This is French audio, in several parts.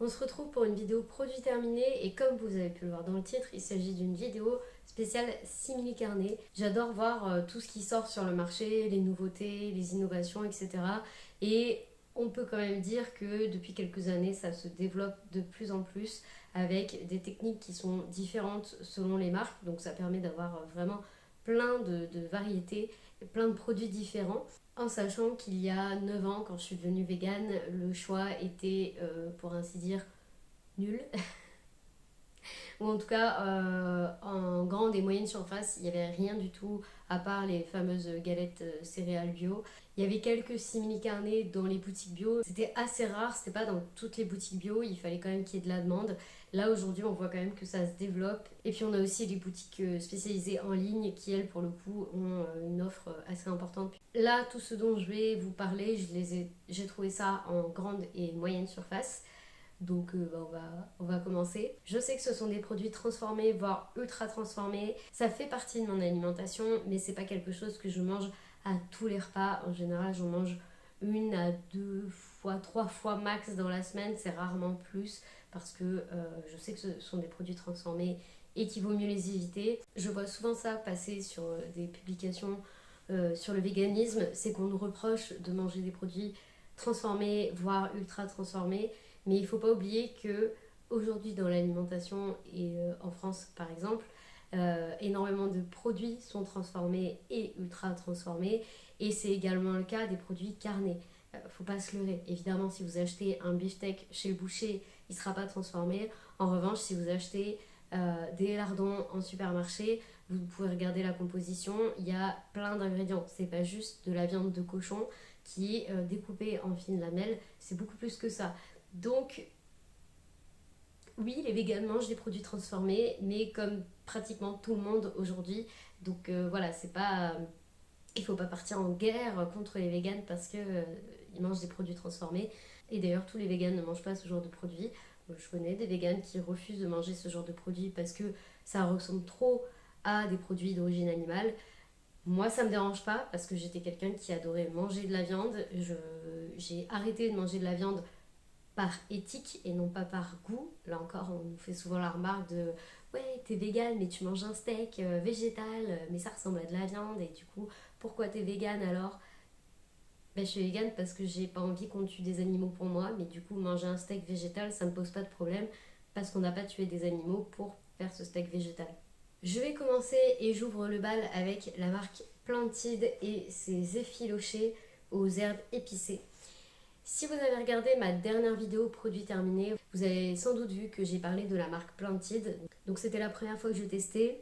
On se retrouve pour une vidéo produit terminé et comme vous avez pu le voir dans le titre, il s'agit d'une vidéo spéciale simili carnet. J'adore voir tout ce qui sort sur le marché, les nouveautés, les innovations, etc. Et on peut quand même dire que depuis quelques années, ça se développe de plus en plus avec des techniques qui sont différentes selon les marques. Donc ça permet d'avoir vraiment plein de variétés, plein de produits différents. En sachant qu'il y a 9 ans, quand je suis devenue végane, le choix était, pour ainsi dire, nul. Ou en tout cas, en grande et moyenne surface, il n'y avait rien du tout, à part les fameuses galettes céréales bio. Il y avait quelques simili-carnets dans les boutiques bio. C'était assez rare, c'était pas dans toutes les boutiques bio, il fallait quand même qu'il y ait de la demande. Là, aujourd'hui, on voit quand même que ça se développe. Et puis, on a aussi les boutiques spécialisées en ligne qui, elles, pour le coup, ont une offre assez importante. Là, tout ce dont je vais vous parler, j'ai trouvé ça en grande et moyenne surface. Donc on va commencer. Je sais que ce sont des produits transformés, voire ultra transformés. Ça fait partie de mon alimentation, mais c'est pas quelque chose que je mange à tous les repas. En général, j'en mange 1 à 2 fois, 3 fois max dans la semaine. C'est rarement plus parce que je sais que ce sont des produits transformés et qu'il vaut mieux les éviter. Je vois souvent ça passer sur des publications sur le véganisme. C'est qu'on nous reproche de manger des produits transformés, voire ultra transformés. Mais il ne faut pas oublier que aujourd'hui dans l'alimentation et en France par exemple, énormément de produits sont transformés et ultra transformés et c'est également le cas des produits carnés. Faut pas se leurrer. Évidemment, si vous achetez un beefsteak chez le boucher, il ne sera pas transformé. En revanche, si vous achetez des lardons en supermarché, vous pouvez regarder la composition, il y a plein d'ingrédients. C'est pas juste de la viande de cochon qui est découpée en fines lamelles, c'est beaucoup plus que ça. Donc, oui, les véganes mangent des produits transformés, mais comme pratiquement tout le monde aujourd'hui. Donc voilà, c'est pas, il faut pas partir en guerre contre les véganes parce que ils mangent des produits transformés. Et d'ailleurs, tous les véganes ne mangent pas ce genre de produits. Je connais des véganes qui refusent de manger ce genre de produits parce que ça ressemble trop à des produits d'origine animale. Moi, ça me dérange pas parce que j'étais quelqu'un qui adorait manger de la viande. J'ai arrêté de manger de la viande par éthique et non pas par goût. Là encore, on nous fait souvent la remarque de ouais, t'es végane, mais tu manges un steak végétal, mais ça ressemble à de la viande, et du coup, pourquoi t'es végane alors? Ben, je suis végane parce que j'ai pas envie qu'on tue des animaux pour moi, mais du coup, manger un steak végétal, ça me pose pas de problème parce qu'on n'a pas tué des animaux pour faire ce steak végétal. Je vais commencer et j'ouvre le bal avec la marque Plantid et ses effilochés aux herbes épicées. Si vous avez regardé ma dernière vidéo produit terminé, vous avez sans doute vu que j'ai parlé de la marque Plantid. Donc c'était la première fois que je testais.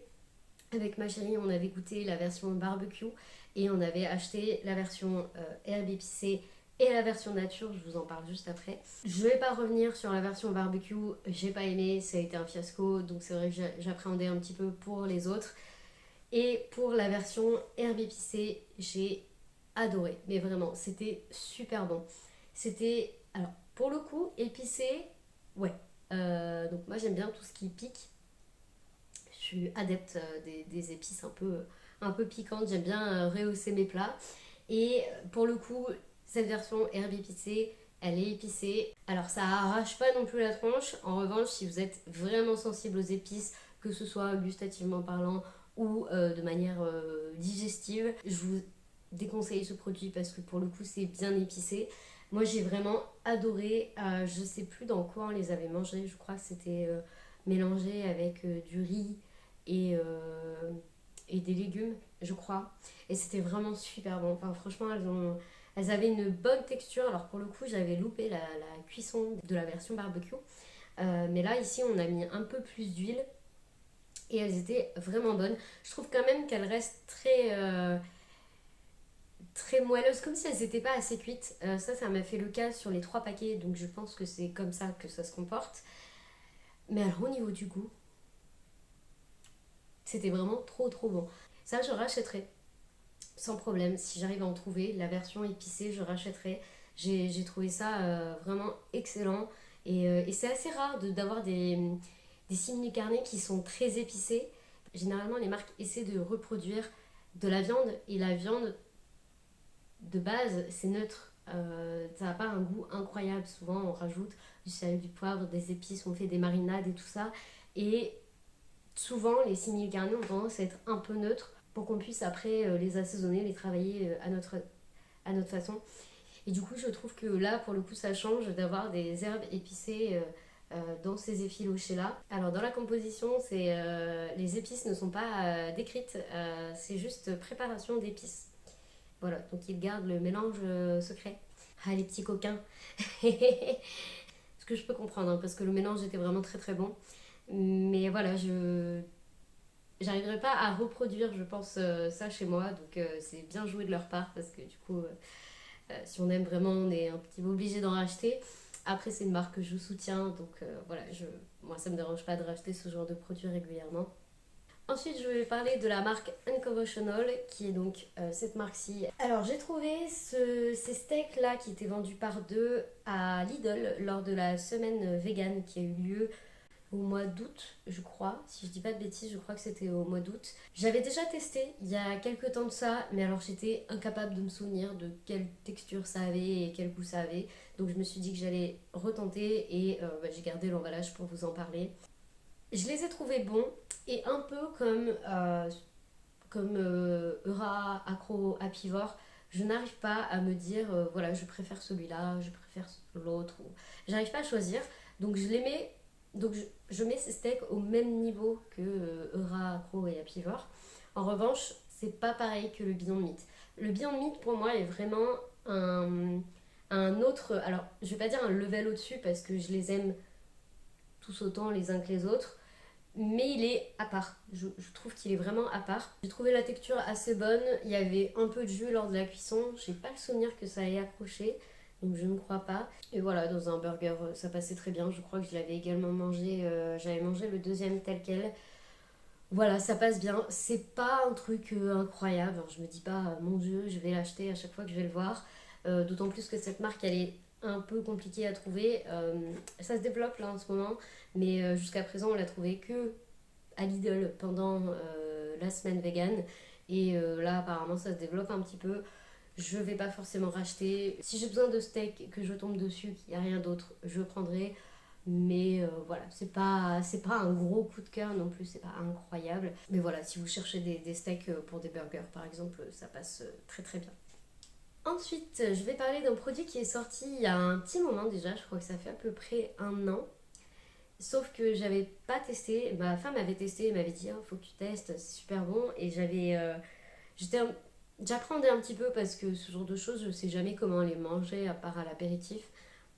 Avec ma chérie, on avait goûté la version barbecue et on avait acheté la version herbe épicée et la version nature, je vous en parle juste après. Je vais pas revenir sur la version barbecue, j'ai pas aimé, ça a été un fiasco, donc c'est vrai que j'appréhendais un petit peu pour les autres. Et pour la version herbe épicée, j'ai adoré, mais vraiment, c'était super bon. C'était, alors, pour le coup, épicé, ouais. Donc moi j'aime bien tout ce qui pique. Je suis adepte des épices un peu piquantes. J'aime bien rehausser mes plats. Et pour le coup, cette version herbe épicée, elle est épicée. Alors ça arrache pas non plus la tronche. En revanche, si vous êtes vraiment sensible aux épices, que ce soit gustativement parlant ou de manière digestive, je vous déconseille ce produit parce que pour le coup c'est bien épicé. Moi j'ai vraiment adoré, je sais plus dans quoi on les avait mangés, je crois que c'était mélangé avec du riz et, euh, et des légumes, je crois. Et c'était vraiment super bon. Enfin, franchement, elles avaient une bonne texture. Alors, pour le coup, j'avais loupé la cuisson de la version barbecue. Mais là, ici, on a mis un peu plus d'huile et elles étaient vraiment bonnes. Je trouve quand même qu'elles restent très moelleuses, comme si elles n'étaient pas assez cuites. Ça m'a fait le cas sur les 3 paquets, donc je pense que c'est comme ça que ça se comporte. Mais alors, au niveau du goût, c'était vraiment trop trop bon. Ça, je rachèterais sans problème. Si j'arrive à en trouver la version épicée, je rachèterai. J'ai trouvé ça vraiment excellent. Et c'est assez rare d'avoir des simili carnets qui sont très épicés. Généralement, les marques essaient de reproduire de la viande. Et la viande, de base, c'est neutre. Ça n'a pas un goût incroyable. Souvent on rajoute du sel, du poivre, des épices, on fait des marinades et tout ça. Et souvent les simili carnés ont tendance à être un peu neutres pour qu'on puisse après les assaisonner, les travailler à notre façon. Et du coup, je trouve que là, pour le coup, ça change d'avoir des herbes épicées dans ces effilochés-là. Alors, dans la composition, les épices ne sont pas décrites, c'est juste préparation d'épices. Voilà, donc ils gardent le mélange secret. Ah, les petits coquins. Ce que je peux comprendre, hein, parce que le mélange était vraiment très très bon. Mais voilà, j'arriverai pas à reproduire, je pense, ça chez moi. Donc, c'est bien joué de leur part, parce que du coup, si on aime vraiment, on est un petit peu obligé d'en racheter. Après, c'est une marque que je soutiens, donc voilà, moi ça me dérange pas de racheter ce genre de produits régulièrement. Ensuite, je vais parler de la marque Unconventional, qui est donc cette marque-ci. Alors, j'ai trouvé ces steaks-là qui étaient vendus par deux à Lidl lors de la semaine vegan qui a eu lieu au mois d'août, je crois. Si je dis pas de bêtises, je crois que c'était au mois d'août. J'avais déjà testé il y a quelques temps de ça, mais alors j'étais incapable de me souvenir de quelle texture ça avait et quel goût ça avait. Donc je me suis dit que j'allais retenter et j'ai gardé l'emballage pour vous en parler. Je les ai trouvés bons et un peu comme Eura, Accro, Apivore. Je n'arrive pas à me dire, voilà, je préfère celui-là, je préfère l'autre. J'arrive pas à choisir. Donc je les mets donc je mets ces steaks au même niveau que Eura, Accro et Apivore. En revanche, c'est pas pareil que le Beyond Meat. Le Beyond Meat pour moi est vraiment un autre. Alors, je vais pas dire un level au-dessus parce que je les aime tous autant les uns que les autres, mais il est à part. Je trouve qu'il est vraiment à part. J'ai trouvé la texture assez bonne. Il y avait un peu de jus lors de la cuisson. J'ai pas le souvenir que ça ait accroché, donc je ne crois pas. Et voilà, dans un burger, ça passait très bien. Je crois que je l'avais également mangé. J'avais mangé le deuxième tel quel. Voilà, ça passe bien. C'est pas un truc incroyable. Alors, je me dis pas, mon Dieu, je vais l'acheter à chaque fois que je vais le voir. D'autant plus que cette marque, elle est un peu compliquée à trouver. Ça se développe là en ce moment, mais jusqu'à présent, on l'a trouvé que à Lidl pendant la semaine vegan. Et là, apparemment, ça se développe un petit peu. Je vais pas forcément racheter. Si j'ai besoin de steak, que je tombe dessus, qu'il n'y a rien d'autre, je prendrai. Mais voilà, c'est pas un gros coup de cœur non plus, c'est pas incroyable. Mais voilà, si vous cherchez des steaks pour des burgers par exemple, ça passe très très bien. Ensuite, je vais parler d'un produit qui est sorti il y a un petit moment déjà, je crois que ça fait à peu près un an. Sauf que j'avais pas testé, ma femme avait testé et m'avait dit oh, faut que tu testes, c'est super bon. Et j'étais j'appréhendais un petit peu parce que ce genre de choses, je sais jamais comment les manger à part à l'apéritif.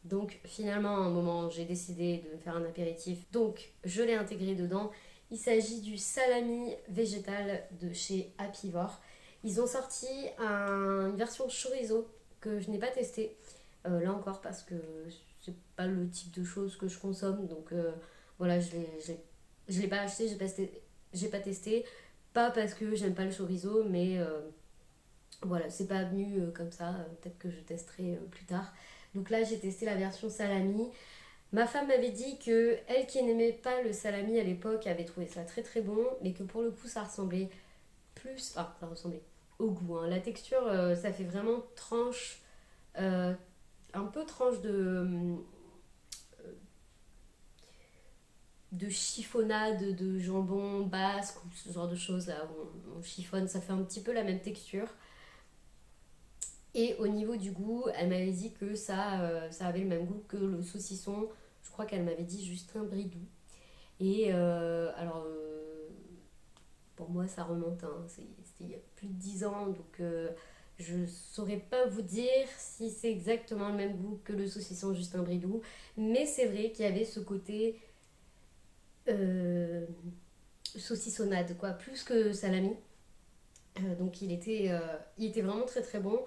Donc finalement, à un moment, j'ai décidé de me faire un apéritif. Donc je l'ai intégré dedans. Il s'agit du salami végétal de chez Apivore. Ils ont sorti une version chorizo que je n'ai pas testée. Là encore parce que c'est pas le type de choses que je consomme. Donc voilà, je l'ai pas acheté, j'ai pas testé. Pas parce que j'aime pas le chorizo, mais voilà, c'est pas venu comme ça. Peut-être que je testerai plus tard. Donc là, j'ai testé la version salami. Ma femme m'avait dit que elle qui n'aimait pas le salami à l'époque avait trouvé ça très très bon, mais que pour le coup, ça ressemblait plus. Enfin, ça ressemblait au goût, hein. La texture, ça fait vraiment tranche. euh, un peu tranche de chiffonnade de jambon basque ou ce genre de choses là où on chiffonne. Ça fait un petit peu la même texture. Et au niveau du goût, elle m'avait dit que ça avait le même goût que le saucisson. Je crois qu'elle m'avait dit Justin Bridou. Et pour moi, ça remonte, hein. C'était il y a plus de 10 ans, donc je saurais pas vous dire si c'est exactement le même goût que le saucisson Justin Bridou. Mais c'est vrai qu'il y avait ce côté euh, saucissonnade, quoi, plus que salami. Donc il était vraiment très très bon.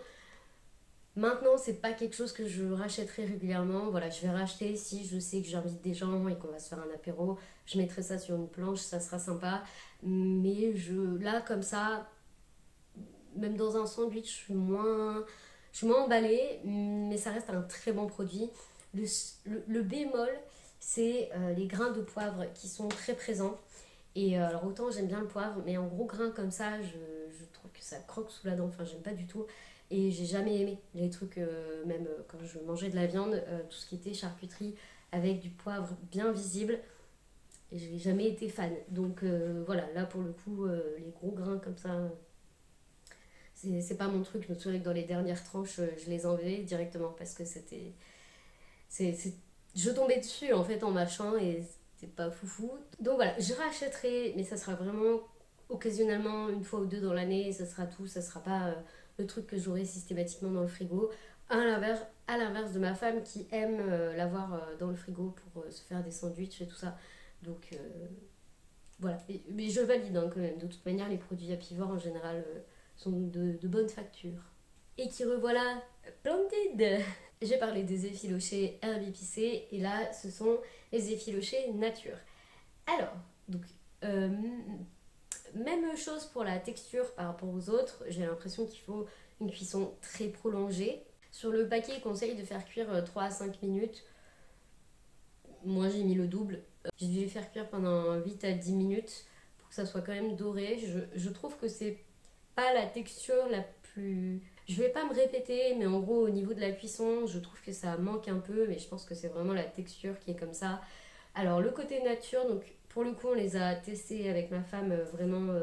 Maintenant, c'est pas quelque chose que je rachèterai régulièrement. Voilà, je vais racheter si je sais que j'invite des gens et qu'on va se faire un apéro. Je mettrai ça sur une planche, ça sera sympa. Mais là, comme ça, même dans un sandwich, je suis moins emballée. Mais ça reste un très bon produit. Le bémol, c'est les grains de poivre qui sont très présents. Et alors, autant j'aime bien le poivre, mais en gros grains comme ça, je trouve que ça croque sous la dent. Enfin, j'aime pas du tout. Et j'ai jamais aimé les trucs, même quand je mangeais de la viande, tout ce qui était charcuterie avec du poivre bien visible, et j'ai jamais été fan. Donc voilà, là pour le coup, les gros grains comme ça, c'est pas mon truc. Je me souviens que dans les dernières tranches, je les enlevais directement parce que c'était. c'est- Je tombais dessus en fait en mâchant et c'était pas foufou. Donc voilà, je rachèterai, mais ça sera vraiment occasionnellement une fois ou deux dans l'année, ça sera tout, ça sera pas le truc que j'aurai systématiquement dans le frigo. À l'inverse de ma femme qui aime l'avoir dans le frigo pour se faire des sandwichs et tout ça. Donc voilà, mais je valide hein, quand même. De toute manière, les produits apivores en général sont de bonne facture. Et qui revoilà Planted. J'ai parlé des effilochés herbe épicée et là ce sont les effilochés nature. Alors, donc, euh, même chose pour la texture par rapport aux autres, j'ai l'impression qu'il faut une cuisson très prolongée. Sur le paquet, il conseille de faire cuire 3 à 5 minutes. Moi j'ai mis le double. J'ai dû les faire cuire pendant 8 à 10 minutes pour que ça soit quand même doré. Je trouve que c'est pas la texture la plus. Je vais pas me répéter, mais en gros, au niveau de la cuisson, je trouve que ça manque un peu, mais je pense que c'est vraiment la texture qui est comme ça. Alors, le côté nature, donc pour le coup, on les a testés avec ma femme vraiment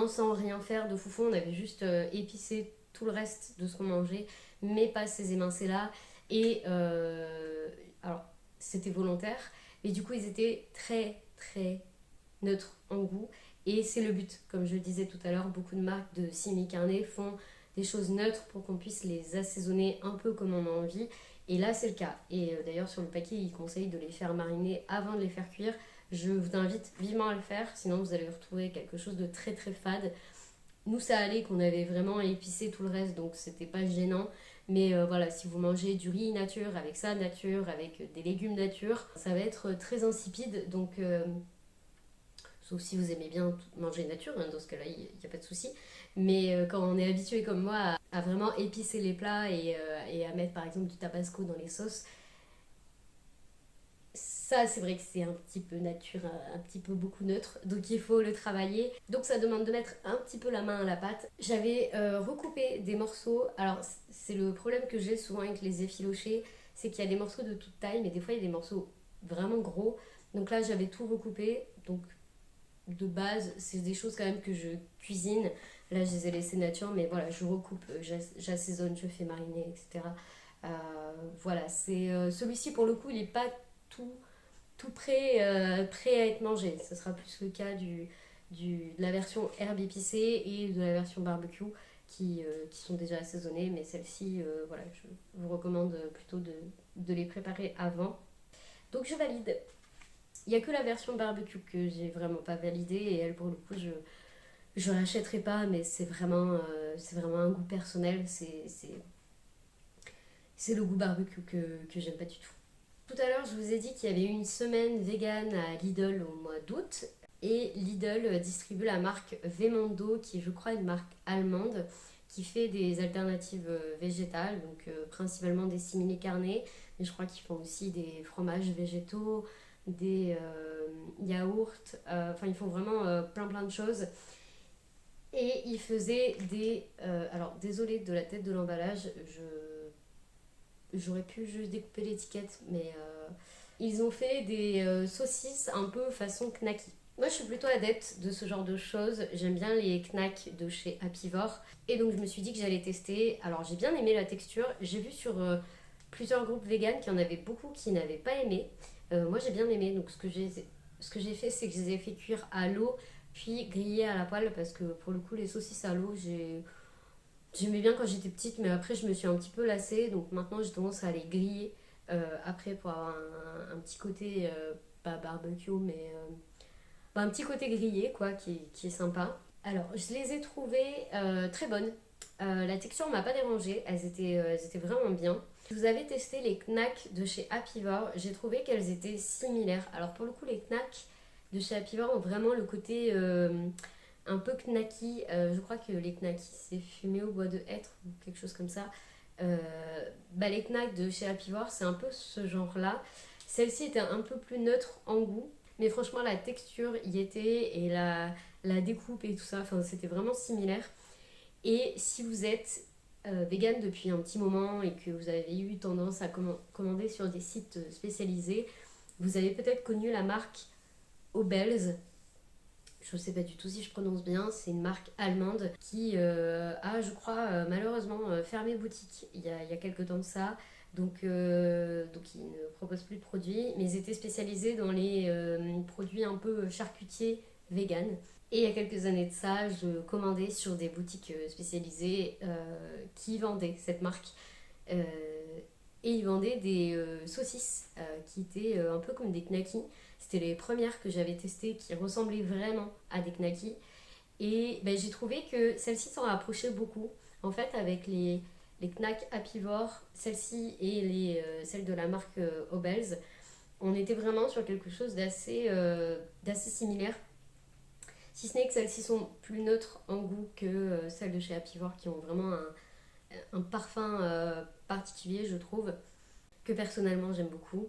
sans rien faire de foufou. On avait juste épicé tout le reste de ce qu'on mangeait, mais pas ces émincés-là. Et alors, c'était volontaire, mais du coup, ils étaient très, très neutres en goût. Et c'est le but, comme je le disais tout à l'heure, beaucoup de marques de semi-carnet font des choses neutres pour qu'on puisse les assaisonner un peu comme on a envie. Et là, c'est le cas. Et d'ailleurs, sur le paquet, ils conseillent de les faire mariner avant de les faire cuire. Je vous invite vivement à le faire, sinon vous allez retrouver quelque chose de très très fade. Nous, ça allait qu'on avait vraiment épicé tout le reste, donc c'était pas gênant. Mais voilà, si vous mangez du riz nature, avec ça nature, avec des légumes nature, ça va être très insipide. Donc sauf si vous aimez bien manger nature, hein, dans ce cas-là, il n'y a pas de souci. Mais quand on est habitué comme moi à vraiment épicer les plats et à mettre par exemple du tabasco dans les sauces, ça c'est vrai que c'est un petit peu nature, un petit peu beaucoup neutre, donc il faut le travailler. Donc ça demande de mettre un petit peu la main à la pâte. J'avais recoupé des morceaux, alors c'est le problème que j'ai souvent avec les effilochés, c'est qu'il y a des morceaux de toute taille, mais des fois il y a des morceaux vraiment gros. Donc là j'avais tout recoupé, donc de base, c'est des choses quand même que je cuisine. Là, je les ai laissées nature, mais voilà, je recoupe, j'assaisonne, je fais mariner, etc. Euh, voilà, c'est celui-ci pour le coup, il n'est pas tout, tout prêt à être mangé. Ce sera plus le cas de la version herbe épicée et de la version barbecue qui sont déjà assaisonnées, mais celle-ci, voilà, je vous recommande plutôt de les préparer avant. Donc je valide. Il n'y a que la version barbecue que j'ai vraiment pas validée et elle pour le coup je l'achèterai pas mais c'est vraiment un goût personnel, c'est le goût barbecue que j'aime pas du tout. Tout à l'heure je vous ai dit qu'il y avait eu une semaine vegan à Lidl au mois d'août et Lidl distribue la marque Vemondo qui est je crois une marque allemande qui fait des alternatives végétales, donc principalement des simili carnés, mais je crois qu'ils font aussi des fromages végétaux, des yaourts, enfin ils font vraiment plein de choses. Et ils faisaient des... alors désolée de la tête de l'emballage, j'aurais pu juste découper l'étiquette, mais ils ont fait des saucisses un peu façon knacky. Moi, je suis plutôt adepte de ce genre de choses. J'aime bien les knacks de chez Apivore. Et donc, je me suis dit que j'allais tester. Alors, j'ai bien aimé la texture. J'ai vu sur plusieurs groupes vegan qu'il y en avait beaucoup qui n'avaient pas aimé. Moi, j'ai bien aimé. Donc, ce que j'ai fait, c'est que je les ai fait cuire à l'eau, puis griller à la poêle. Parce que pour le coup, les saucisses à l'eau, j'aimais bien quand j'étais petite, mais après, je me suis un petit peu lassée. Donc, maintenant, j'ai tendance à les griller après pour avoir un petit côté, pas barbecue, mais un petit côté grillé quoi qui est sympa. Alors je les ai trouvées très bonnes. La texture m'a pas dérangée, elles étaient vraiment bien. Si vous avez testé les knacks de chez Apivore, j'ai trouvé qu'elles étaient similaires. Alors pour le coup les knacks de chez Apivore ont vraiment le côté un peu knacky. Je crois que les knackis c'est fumé au bois de hêtre ou quelque chose comme ça. Euh, les knacks de chez Apivore c'est un peu ce genre là. Celle-ci était un peu plus neutre en goût. Mais franchement, la texture y était et la découpe et tout ça, enfin, c'était vraiment similaire. Et si vous êtes vegan depuis un petit moment et que vous avez eu tendance à commander sur des sites spécialisés, vous avez peut-être connu la marque Obels. Je ne sais pas du tout si je prononce bien, c'est une marque allemande qui a, je crois, malheureusement fermé boutique il y a quelques temps de ça. Donc ils ne proposent plus de produits, mais ils étaient spécialisés dans les produits un peu charcutiers vegan. Et il y a quelques années de ça, je commandais sur des boutiques spécialisées qui vendaient cette marque. Euh, et ils vendaient des saucisses qui étaient un peu comme des knackis. C'était les premières que j'avais testées qui ressemblaient vraiment à des knackis. Et ben, j'ai trouvé que celle-ci s'en rapprochait beaucoup. En fait, avec les knacks Apivore, celle-ci et celles de la marque Obels, on était vraiment sur quelque chose d'assez similaire. Si ce n'est que celles-ci sont plus neutres en goût que celles de chez Apivore qui ont vraiment un parfum particulier, je trouve, que personnellement j'aime beaucoup.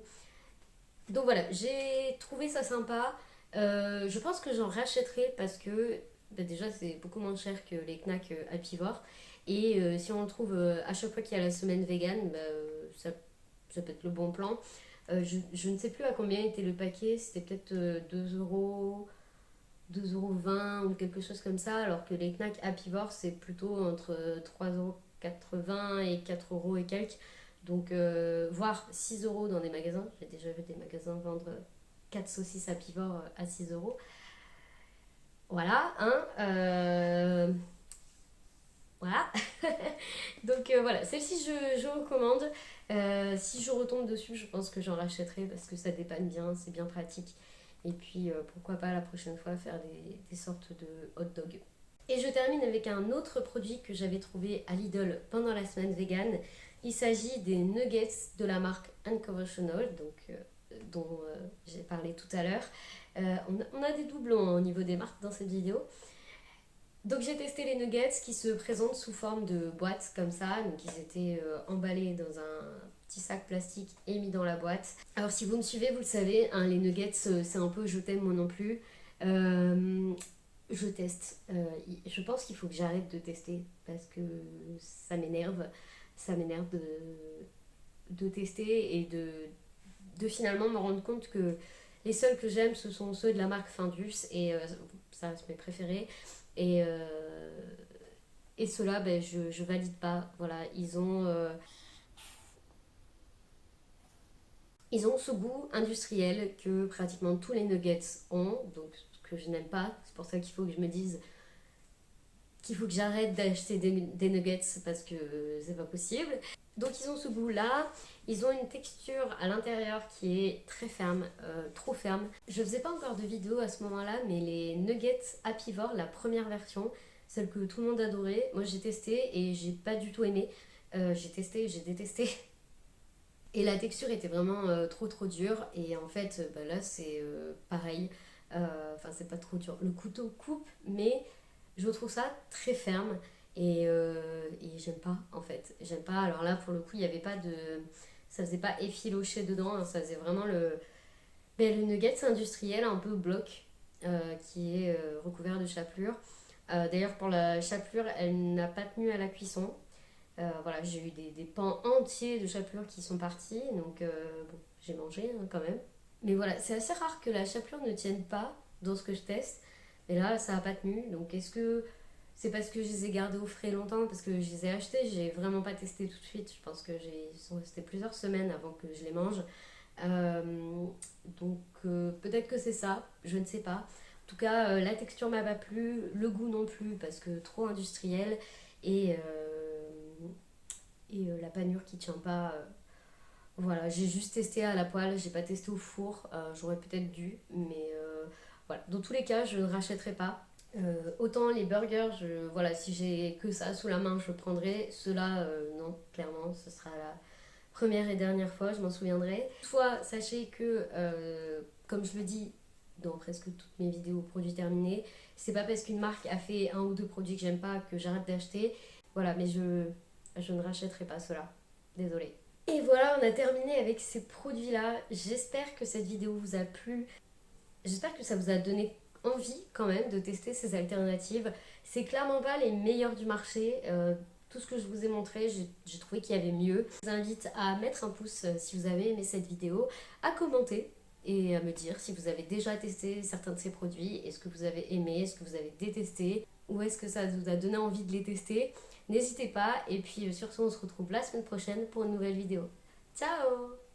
Donc voilà, j'ai trouvé ça sympa. Je pense que j'en rachèterai parce que bah déjà c'est beaucoup moins cher que les knacks Apivore. Et si on le trouve à chaque fois qu'il y a la semaine vegan, bah, ça peut être le bon plan. Je ne sais plus à combien était le paquet, c'était peut-être 2 euros, 2,20 € ou quelque chose comme ça, alors que les knacks Apivore c'est plutôt entre 3,80 € et 4 € et quelques. Donc, voire 6 € dans des magasins. J'ai déjà vu des magasins vendre 4 saucisses Apivore à 6 €. Voilà, hein. Voilà. Donc, voilà, celle-ci je recommande. Si je retombe dessus, je pense que j'en rachèterai parce que ça dépanne bien, c'est bien pratique. Et puis, pourquoi pas la prochaine fois faire des sortes de hot dog. Et je termine avec un autre produit que j'avais trouvé à Lidl pendant la semaine vegan. Il s'agit des nuggets de la marque Unconventional, dont j'ai parlé tout à l'heure. On a des doublons au niveau des marques dans cette vidéo. Donc j'ai testé les nuggets qui se présentent sous forme de boîtes comme ça. Donc ils étaient emballés dans un petit sac plastique et mis dans la boîte. Alors si vous me suivez, vous le savez, hein, les nuggets c'est un peu je t'aime moi non plus. Je teste. Je pense qu'il faut que j'arrête de tester parce que ça m'énerve. Ça m'énerve de tester et de finalement me rendre compte que les seuls que j'aime ce sont ceux de la marque Findus et ça reste mes préférés. Et, et ceux-là, ben, je valide pas. Voilà, ils ont ce goût industriel que pratiquement tous les nuggets ont, donc que je n'aime pas. C'est pour ça qu'il faut que je me dise qu'il faut que j'arrête d'acheter des nuggets parce que c'est pas possible. Donc ils ont ce goût-là, ils ont une texture à l'intérieur qui est très ferme, trop ferme. Je faisais pas encore de vidéo à ce moment-là, mais les nuggets Apivore, la première version, celle que tout le monde adorait, moi j'ai testé et j'ai pas du tout aimé. J'ai testé, j'ai détesté. Et la texture était vraiment trop dure. Et en fait, bah là c'est pareil. Enfin, c'est pas trop dur. Le couteau coupe, mais je trouve ça très ferme. Et j'aime pas en fait. J'aime pas. Alors là, pour le coup, il n'y avait pas de. Ça faisait pas effiloché dedans. Hein, ça faisait vraiment le nugget industriel un peu bloc qui est recouvert de chapelure. D'ailleurs, pour la chapelure, elle n'a pas tenu à la cuisson. Voilà, j'ai eu des pans entiers de chapelure qui sont partis, donc bon, j'ai mangé hein, quand même. Mais voilà, c'est assez rare que la chapelure ne tienne pas dans ce que je teste. Mais là, ça n'a pas tenu. Donc est-ce que c'est parce que je les ai gardés au frais longtemps, parce que je les ai achetés, j'ai vraiment pas testé tout de suite. Je pense que ils sont restés plusieurs semaines avant que je les mange. Peut-être que c'est ça, je ne sais pas. En tout cas, la texture m'a pas plu, le goût non plus, parce que trop industriel. Et, la panure qui tient pas. Voilà, j'ai juste testé à la poêle, j'ai pas testé au four, j'aurais peut-être dû, mais voilà. Dans tous les cas, je ne rachèterai pas. Autant les burgers, voilà, si j'ai que ça sous la main, je prendrai. Ceux-là, non, clairement, ce sera la première et dernière fois, je m'en souviendrai. Toutefois, sachez que, comme je le dis dans presque toutes mes vidéos produits terminés, c'est pas parce qu'une marque a fait un ou deux produits que j'aime pas que j'arrête d'acheter. Voilà, mais je ne rachèterai pas cela. Désolée. Et voilà, on a terminé avec ces produits-là. J'espère que cette vidéo vous a plu. J'espère que ça vous a donné envie quand même de tester ces alternatives. C'est clairement pas les meilleures du marché. Tout ce que je vous ai montré, j'ai trouvé qu'il y avait mieux. Je vous invite à mettre un pouce si vous avez aimé cette vidéo, à commenter et à me dire si vous avez déjà testé certains de ces produits, est-ce que vous avez aimé, est-ce que vous avez détesté, ou est-ce que ça vous a donné envie de les tester. N'hésitez pas, et puis sur ce on se retrouve la semaine prochaine pour une nouvelle vidéo. Ciao!